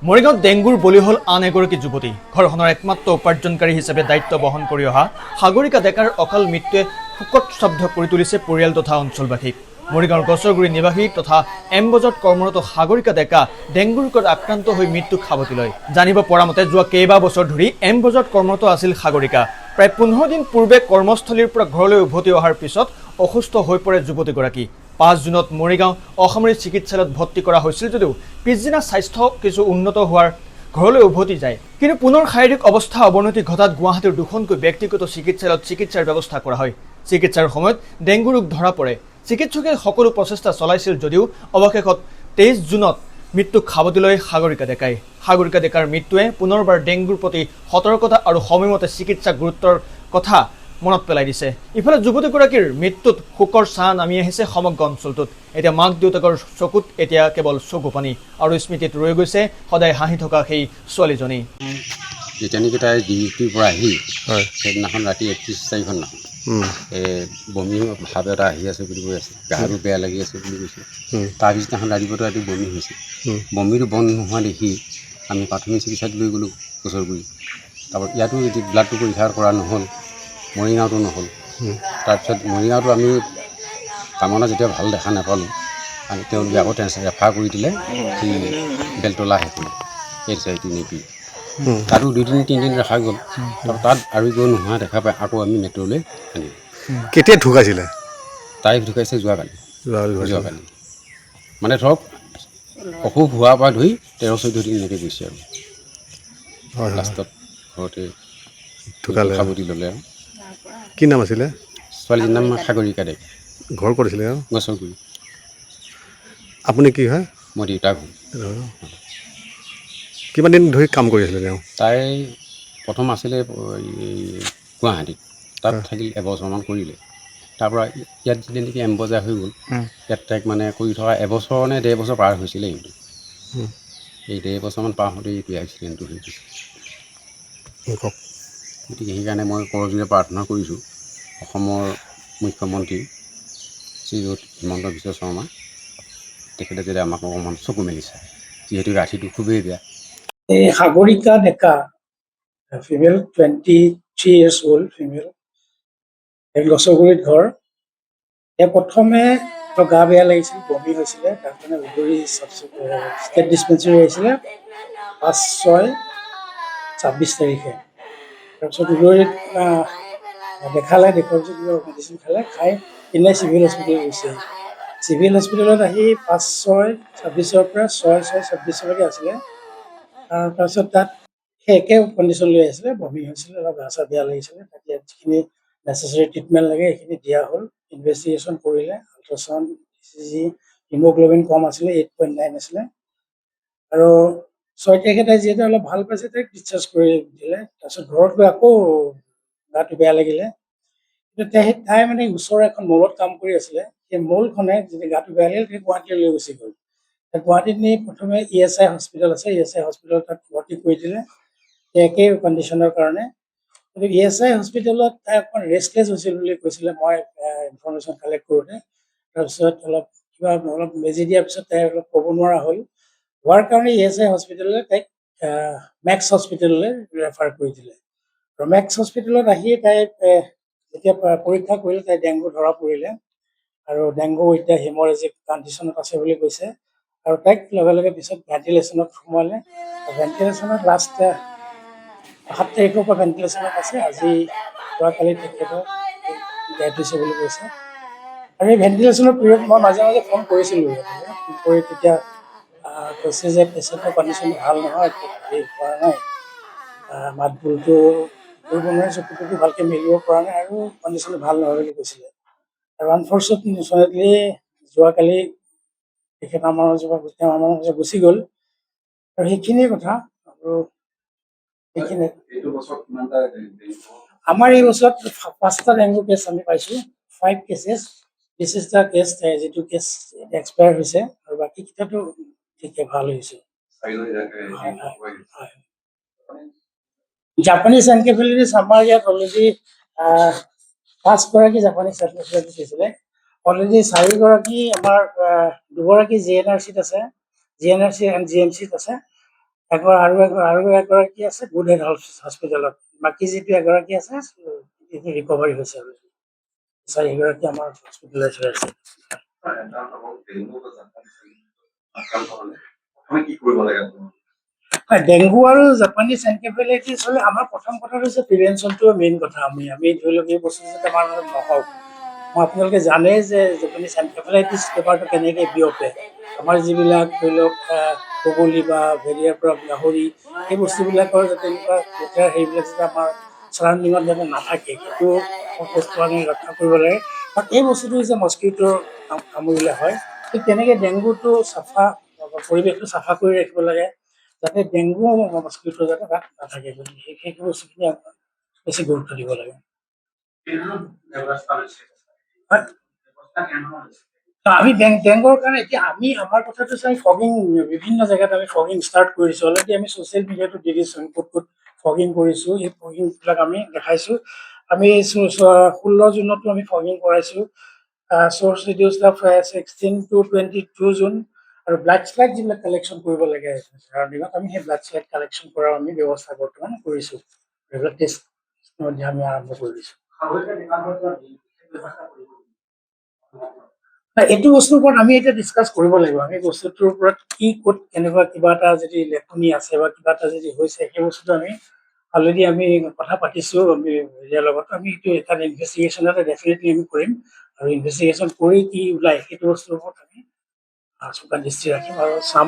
মৰিগাঁৱত ডেংগুৰ বলি হ'ল আন এগৰাকী যুৱতী। ঘৰখনৰ একমাত্ৰ উপাৰ্জনকাৰী হিচাপে দায়িত্ব বহন কৰি অহা সাগৰিকা ডেকাৰ অকাল মৃত্যুৱে শোকত স্তব্ধ কৰি তুলিছে পৰিয়াল তথা অঞ্চলবাসীক। মৰিগাঁৱৰ গছৰগুৰি নিবাসী তথা এম বজাৰত কৰ্মৰত সাগৰিকা ডেকা ডেংগু ৰোগত আক্ৰান্ত হৈ মৃত্যুক সাৱটি লয়। জানিব পৰা মতে যোৱা কেইবা বছৰ ধৰি এম বজাৰত কৰ্মৰত আছিল সাগৰিকা। প্ৰায় 15 দিন পূৰ্বে কৰ্মস্থলীৰ পৰা ঘৰলৈ উভতি অহাৰ পিছত অসুস্থ হৈ পৰে যুৱতীগৰাকী। 5 জুনত মৰিগাঁও অসামৰিক চিকিৎসালয়ত ভৰ্তি কৰা হৈছিল যদিও পিছদিনা স্বাস্থ্য কিছু উন্নত হোৱাৰ ঘৰলৈ উভতি যায়। কিন্তু পুনৰ শাৰীৰিক অৱস্থা অৱনতি ঘটাত গুৱাহাটীৰ দুখনকৈ ব্যক্তিগত চিকিৎসালয়ত চিকিৎসাৰ ব্যৱস্থা কৰা হয়। চিকিৎসাৰ সময়ত ডেংগু ৰোগ ধৰা পৰে। চিকিৎসকে সকলো প্ৰচেষ্টা চলাইছিল যদিও অৱশেষত 23 জুনত মৃত্যুক সাৱটি লয় সাগৰিকা ডেকাই। সাগৰিকা ডেকাৰ মৃত্যুৱে পুনৰবাৰ ডেংগুৰ প্ৰতি সতৰ্কতা আৰু সময়মতে চিকিৎসা গুৰুত্বৰ কথা মনত পেলাই দিছে। ইফালে যুৱতীগৰাকীৰ মৃত্যুত শোকৰ ছাঁ নামি আহিছে সমগ্ৰ অঞ্চলটোত। এতিয়া মাক দেউতাকৰ চকুত এতিয়া কেৱল চকু পানী আৰু স্মৃতিত ৰৈ গৈছে সদায় হাঁহি থকা সেই ছোৱালীজনী। যেতিয়া নেকি তাই ডিউটিৰ পৰা আহি সেইদিনাখন ৰাতি 31 তাৰিখৰ বমি ভাৱ এটা আহি আছে বুলি কৈ আছে, গাটো বেয়া লাগি আছে বুলি কৈছে। তাৰ পিছদিনাখন ৰাতিপুৱাটো ৰাতি বমি হৈছে। বমিটো বন্ধ নোহোৱা দেখি আমি প্ৰাথমিক চিকিৎসাত লৈ গ'লোঁ ওচৰগুৰি। তাৰপৰা ইয়াতো যদি ব্লাডটো পৰীক্ষা কৰা নহ'ল, মৰিগাঁৱতো নহ'ল। তাৰপিছত মৰিগাঁৱতো আমি কামনা যেতিয়া ভাল দেখা নাপালোঁ, আমি তেওঁলোকে আকৌ ৰেফাৰ কৰি দিলে সেই বেলতলা সেইখনে HIT নেকি, তাতো 2-3 দিন ৰখা গ'ল। তাৰপৰা তাত আৰু গৈ নোহোৱা দেখা পাই আকৌ আমি মেট্ৰ'লৈ আনিলোঁ। কেতিয়া ঢুকাইছিলে? তাই ঢুকাইছে যোৱাকালি। মানে ধৰক অসুখ হোৱাৰ পৰা ধৰি 13-14 দিন এনেকৈ গৈছে আৰু লাষ্টত ঘৰতে ঢুকালে, সাৱটি ল'লে আৰু। কি নাম আছিলে? ছোৱালীজনীৰ নাম সাগৰিকা ডেকা, ঘৰ কৰিছিলে আৰু গছৰগুৰি। আপুনি কি হয়? মই দেউতাক হ'ল। কিমান দিন ধৰি কাম কৰি আছিলে তেওঁ? তাই প্ৰথম আছিলে গুৱাহাটীত, তাত থাকিল এবছৰমান কৰিলে। তাৰপৰা ইয়াত যেতিয়া নেকি এম বজাৰ হৈ গ'ল, ইয়াত তাইক মানে কৰি থকা এবছৰ নে 1.5 বছৰ পাৰ হৈছিলে। কিন্তু এই 1.5 বছৰমান পাৰ হওঁতে এতিয়া এক্সিডেণ্টটো হৈ গৈছে। গতিকে সেইকাৰণে মই কৰজোৰে প্ৰাৰ্থনা কৰিছোঁ অসমৰ মুখ্যমন্ত্ৰী শ্ৰীযুত হিমন্ত বিশ্ব শৰ্মা, তেখেতে যদি আমাক অকণমান চকু মেলি চায়, যিহেতু ৰাতিটো খুবেই বেয়া। এই সাগৰিকা ডেকা, ফিমেল, 23 years old ফিমেল, গছৰগুৰিত ঘৰ। এই প্ৰথমে গা বেয়া লাগিছিল, বমি হৈছিলে, তাৰ কাৰণে উদৰি ষ্টেট ডিছপেঞ্চেৰী আহিছিলে 5/6/26 তাৰিখে। তাৰপিছত উদৰিত দেখালে, দেখুৱাৰ পিছত মেডিচিন খালে, খাই পিনে চিভিল হস্পিটেল গৈছে। চিভিল হস্পিটেলত আহি 5/6/26 পৰা 6/6/26 আছিলে। তাৰপিছত তাত সেই একে কণ্ডিশ্যন লৈ আহিছিলে, বমি হৈছিলে, অলপ গা চা বেয়া লাগিছিলে। তাত ইয়াত যিখিনি নেচেচাৰী ট্ৰিটমেণ্ট লাগে সেইখিনি দিয়া হ'ল। ইনভেষ্টিগেশ্যন কৰিলে, আল্ট্ৰাচাউণ্ড, ECG, হিমোগ্ল'বিন কম আছিলে, 8.9 আছিলে। আৰু 6 তাৰিখে তাই যিহেতু অলপ ভাল পাইছে, তাইক ডিছচাৰ্জ কৰি দিলে। তাৰপিছত ঘৰত গৈ আকৌ গাটো বেয়া লাগিলে। কিন্তু তাই মানে ওচৰৰ এখন মলত কাম কৰি আছিলে, সেই মলখনে যেতিয়া গাটো বেয়া লাগিল, সেই গুৱাহাটীলৈ লৈ গুচি গ'ল। গুৱাহাটীত নি প্ৰথমে ESI হস্পিটেল আছে, ESI হস্পিটেলত তাত ভৰ্তি কৰি দিলে একেই কণ্ডিশ্যনৰ কাৰণে। কিন্তু ESI হস্পিটেলত তাই অকণমান ৰেষ্টলেছ হৈছিল বুলি কৈছিলে, মই ইনফৰ্মেশ্যন কালেক্ট কৰোঁতে। তাৰপিছত অলপ বেজি দিয়াৰ পিছত তাই অলপ ক'ব নোৱাৰা হ'ল। হোৱাৰ কাৰণে ESI হস্পিটেললৈ তাইক মেক্স হস্পিটেললৈ ৰেফাৰ কৰি দিলে। আৰু মেক্স হস্পিটেলত আহি তাই যেতিয়া পৰীক্ষা কৰিলে, তাই ডেংগু ধৰা পৰিলে। আৰু ডেংগু এতিয়া হিমৰেজিক কণ্ডিশ্যনত আছে বুলি কৈছে। আৰু তাইক লগে লগে পিছত ভেণ্টিলেশ্যনত সোমালে। ভেণ্টিলেশ্যনত লাষ্ট 7 তাৰিখৰ পৰা ভেণ্টিলেশ্যনত আছে। আজি যোৱাকালি তেখেতৰ ডেথ হৈছে বুলি কৈছে। আৰু এই ভেণ্টিলেশ্যনৰ পিৰিয়ড মই মাজে মাজে ফোন কৰিছিলোঁ ইয়াতে। ফোন কৰি তেতিয়া কৈছে যে পেচেণ্টৰ কণ্ডিশ্যন ভাল নহয়, হেৰি কৰা নাই, মাত বোলটো কৰিব নোৱাৰে, চকুটো ভালকৈ মেলিব পৰা নাই, আৰু কণ্ডিশ্যনটো ভাল নহয় বুলি কৈছিলে। আৰু আনফৰ্চুনেটলি যোৱাকালি তেখেত আমাৰ মাজত গুচি গ'ল। আৰু সেইখিনিয়ে কথা। আৰু সেইখিনি আমাৰ এই বছৰত 5টা ডেংগু কেছ আমি পাইছোঁ, 5 cases। This is the case, যিটো কেছ এক্সপায়াৰ হৈছে, আৰু বাকীকেইটাতো ঠিকে ভাল হৈছে। জাপানীজ এনকেফেলাইটিছ আমাৰ ইয়াত অলৰেডি 5গৰাকী জাপানীজ এনকেফেলাইটিছ হৈছিলে। অলৰেডি 4গৰাকী আমাৰ 2গৰাকী GNRCত আছে, GNRC and GMCত আছে। এগৰাকী আছে গুড হেড হস্পিটেলত, বাকী যিটো এগৰাকী আছে এইটো ৰিকভাৰী হৈছে আৰু চাৰিগৰাকী আমাৰ হস্পিটেলাইজ হৈ আছে। হয়, ডেংগু আৰু জাপানীজ এনকেফেলাইটিছ হ'লে আমাৰ প্ৰথম কথা হৈছে প্ৰিভেনশ্যনটো মেইন কথা। আমি ধৰি লওক এই বস্তু যাতে আমাৰ মাজত নহওক। আপোনালোকে জানে যে জাপানীজ এনকেফেলাইটিছ বেমাৰটো কেনেকৈ বিয়পে। আমাৰ যিবিলাক ধৰি লওক বগলী বা ভেৰিয়াৰ পৰা গাহৰি, এই বস্তুবিলাকৰ যাতে এনেকুৱা লেতেৰা হেৰিবিলাক যাতে আমাৰ চাৰাউণ্ডিঙত যাতে নাথাকে, সেইটো বস্তু আমি ৰক্ষা কৰিব লাগে। কাৰণ এই বস্তুটো হৈছে মস্কিটোৰ কামুৰিলে হয়। ঠিক তেনেকৈ ডেংগুটো পৰিৱেশটো চাফা কৰি ৰাখিব লাগে, যাতে ডেংগু মস্কিটো যাতে তাত নাথাকে। গতিকে সেইটো বস্তুখিনি আমাৰ বেছি গুৰুত্ব দিব লাগে। হয়। আমি ডেংগুৰ কাৰণে এতিয়া আমাৰ কথাটো চাই ফগিং বিভিন্ন জেগাত আমি ফগিং ষ্টাৰ্ট কৰিছোঁ। অলৰেডি আমি ছ'চিয়েল মিডিয়াটো দি দিছোঁ, ক'ত ফগিং কৰিছোঁ। এই ফগিংবিলাক আমি দেখাইছোঁ। আমি 16 জুনতো আমি ফগিং কৰাইছোঁ। Source reduce the 16 to 22 June. আৰু ব্লাড শ্লাইড যিবিলাক কালেকশ্যন কৰিব লাগে চাৰাউণ্ডিঙত, আমি সেই ব্লাড শ্লাইড কালেকশ্যন কৰাৰ আমি ব্যৱস্থা বৰ্তমান কৰিছোঁ। ৰেগুলাৰ টেষ্ট আমি আৰম্ভ কৰি দিছোঁ। এইটো বস্তুৰ ওপৰত আমি এতিয়া ডিছকাছ কৰিব লাগিব। আমি বস্তুটোৰ ওপৰত ক'ত কেনেকুৱা কিবা এটা যদি লেখনি আছে বা কিবা এটা যদি হৈছে, সেই বস্তুটো আমি অলৰেডি আমি কথা পাতিছোঁ আমি হেৰিয়াৰ লগত। আমি এইটো এটা ইনভেষ্টিগেশ্যন এটা ডেফিনেটলি আমি কৰিম, আৰু ইনভেষ্টিগেশ্যন কৰি কি ওলায় সেইটো বস্তুৰ ওপৰত আমি চোকা দৃষ্টি ৰাখিম আৰু চাম।